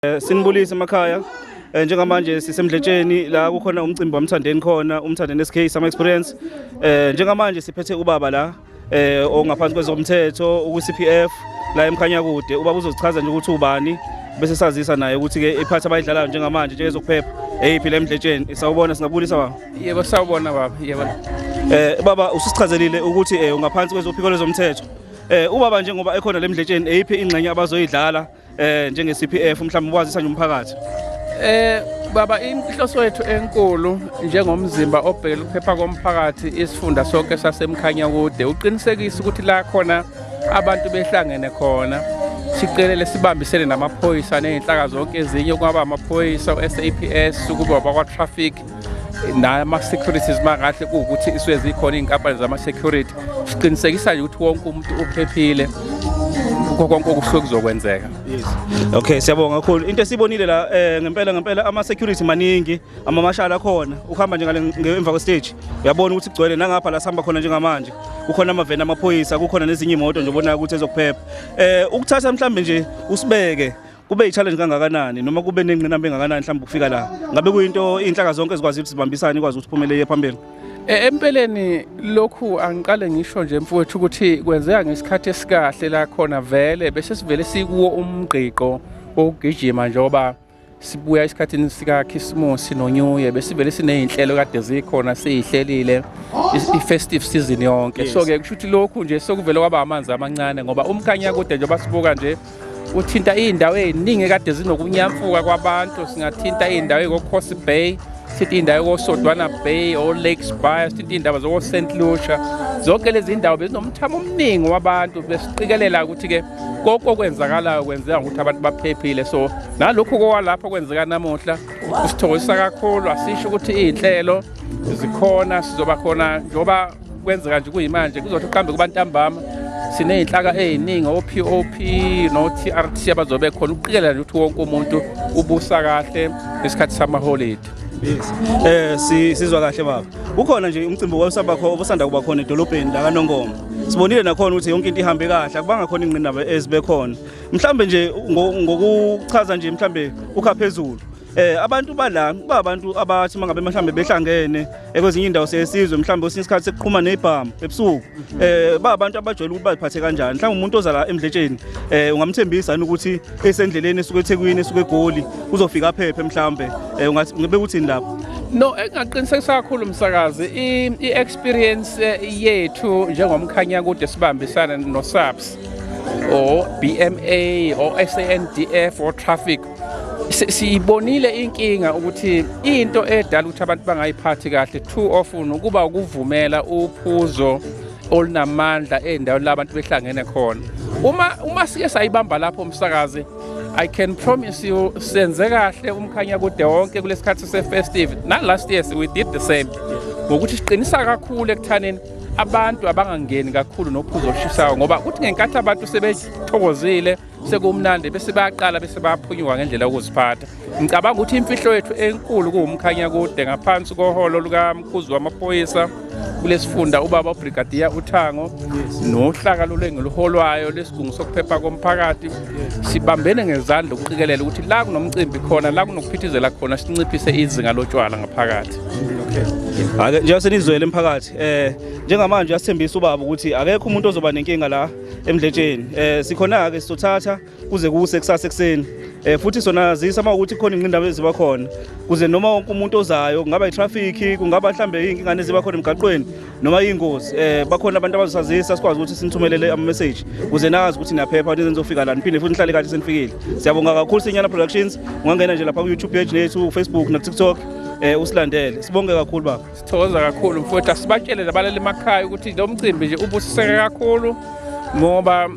Sinibulisa emakhaya njengamanje sisemdletsheni la kukhona umcimbi wamthandeni khona umthandeni SK Summer Experience njengamanje siphethe ubaba la ongaphansi kwezomthetho uku-CPF la emkhanya kude ubaba uzozichaza nje ukuthi ubani bese sazisa naye ukuthi ke iphathi abayidlalayo njengamanje njengezokuphepha eyiphi le emdletsheni sawubona singabulisa baba. Yebo sawubona baba. Yebo baba usichazelile ukuthi ungaphansi kwezophiko lezomthetho ubaba njengoba ekhona le emdletsheni eyiphi ingxenye abazoyidlala njenge CPF mhlawumbe ukwazisa nje umphakathi. Baba inhloso yethu enkulu njengomzimba obhekela ukuphepha komphakathi isifunda sonke sasemkhanya kude uqinisekisa ukuthi la khona abantu behlangene khona sicelele sibambisene namaphoyisa nezinhlaka zonke ezinye kwaba amaphoyisa SAPS ukuba abakwa traffic nama securities mangahle ukuthi iswe zikhona izinkampani zama security siqinisekisa nje ukuthi wonke umuntu uphephile konke okusuke kuzokwenzeka. Yes. Okay siyabonga kakhulu. Into esibonile la ngempela ama security maningi amamashala khona ukuhamba nje ngale ngemva kwe stage uyabona ukuthi igcwele nangapha la sihamba khona njengamanje kukhona amaveni amaphoyisa kukhona nezinye imoto nje ubona ukuthi ezokuphepha ukuthatha mhlambe nje usibeke kube i-challenge kangakanani noma kube nengqinamba engakanani mhlawumbe ukufika la ngabe kuyinto inhlaka zonke ezikwazi ukuthi sibambisane ikwazi ukuthi uphumelele phambili. Empeleni lokhu angiqale ngisho nje mfowethu ukuthi kwenzeka ngesikhathi esikahle la khona vele bese sivele sikuwo umgqiqo wokugijima njoba sibuya esikhathini sika Christmas no New Year bese sivele sinezinhlelo kade zikhona sizihlelile i-festive season yonke. So ke kusho ukuthi lokhu nje sokuvele kwaba amanzi amancane ngoba umkhanya kude njoba sibuka nje uthinta izindawo eziningi kade zinokunyamfuka kwabantu singathinta izindawo eKhosi Bay sithi indawo eSodwana Bay o Lakes Bay sithi indawo zoko St Lucia zonke lezi indawo bezinomthamo omningi wabantu besiqikelela ukuthi ke konke okwenzakalayo kwenzeka ukuthi abantu baphephile. So nalokho kwalapha kwenzeka namuhla usithokozisa kakhulu asisho ukuthi izinhlelo zikhona sizoba khona njoba kwenzeka nje kuyimanje kuzothi uqhambe kubantu ambama sinezinhlaka eziningi oPOP no TRT abazobe khona uqikelela nje ukuthi wonke umuntu ubusa kahle ngesikhathi sama holiday. Yes. Sizwa kahle baba. Ukhona nje umcimbi wawusaba khona obusanda kuba khona edolobheni la kaNongoma. Sibonile nakhona ukuthi yonke into ihambe kahle akubanga khona ingqinamba ezibe khona. Mhlambe nje ngokuchaza nje mhlambe ukha phezulu. Abantu bala abantu abathi mangabe mhlambe behlangene kwezinye indawo sesizwe mhlambe usisikhathi sekuqhuma nezibhamu ebusuku abantu abajwayele ukuthi baziphathe kanjani mhlawumbe umuntu ozala emdletsheni ungamthembisa ukuthi esendleleni esuke eThekwini esuke eGoli uzofika aphephe mhlambe ngabe uthini lapho. No engaqinisekisa kakhulu umsakazi i-experience yethu njengomkhanya kude sibambisana no SAPS o BMA o SANDF o traffic sibonile inkinga ukuthi into edala ukuthi abantu bangayiphathi kahle too often ukuba ukuvumela uphuzo olunamandla endaweni labantu behlangene khona. Uma sike sayibamba lapho umsakazi I can promise you senze kahle umkhanya kude wonke kulesikhathi se-festive na last year we did the same ngokuthi siqinisa kakhulu ekuthaneni abantu abangangeni kakhulu nophuzo oshisayo ngoba kuthi ngenkathi abantu sebethokozile sekumnandi bese bayaqala bese bayaphunyuka ngendlela yokuziphatha. Ngicabanga ukuthi imfihlo yethu enkulu kuumkhanya kude ngaphansi koholo lukaMkhuzi wamaphoyisa kulesifunda ubaba uBrigadier uThango nohlaka lolwengeluholwayo lesigungu sokuphepha komphakathi sibambene ngezandla ukuqikelela ukuthi la kunomcimbi khona la kunokuphithizela khona sinciphise izinga lotshwala ngaphakathi. Ake nje senizwele emphakathi njengamanje asithembisa ubaba ukuthi akekho umuntu ozoba nenkinga la emdletsheni sikhona ke sizothatha kuze kuse kusasa ekseni futhi sonazisa mawukuthi khona ingqindaba eziba khona kuze noma wonke umuntu ozayo kungaba itraffic kungaba mhlambe izinkinga eziba khona emgaqweni noma ingozi bakhona abantu abazosazisa sikwazi ukuthi sinithumelele ama message kuze nazi ukuthi niyaphepha nizofika la niphinde futhi nihlale kahle senifikile. Siyabonga kakhulu Sinyana Productions ungangena nje lapha ku YouTube page nethu Facebook na TikTok usilandele sibonge kakhulu baba. Sithokoza kakhulu mfowethu asibatshele labalali emakhaya ukuthi lo mcimbi nje ubusiseke kakhulu ngoba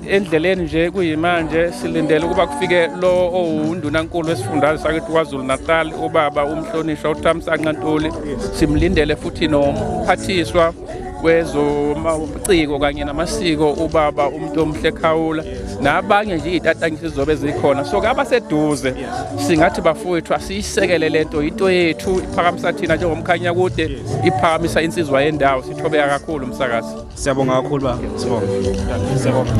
endleleni nje kuyimanje silindele ukuba kufike lo owundunankulu wesifundazwe sakithi kwaZulu Natal ubaba umhlonishwa uThamsanqa Ntuli simlindele futhi nomphathiswa kwezomciko kanye namasiko ubaba umuntu omhle Khawula nabanye nje izitatanyisi sizobe zikhona so ke abaseduze singathi bafowethu asiyisekele lento into yethu iphakamisa thina njengomkhanya kude iphakamisa insizwa yendawo sithobeka kakhulu umsakazi. Siyabonga kakhulu baba. Sibonga.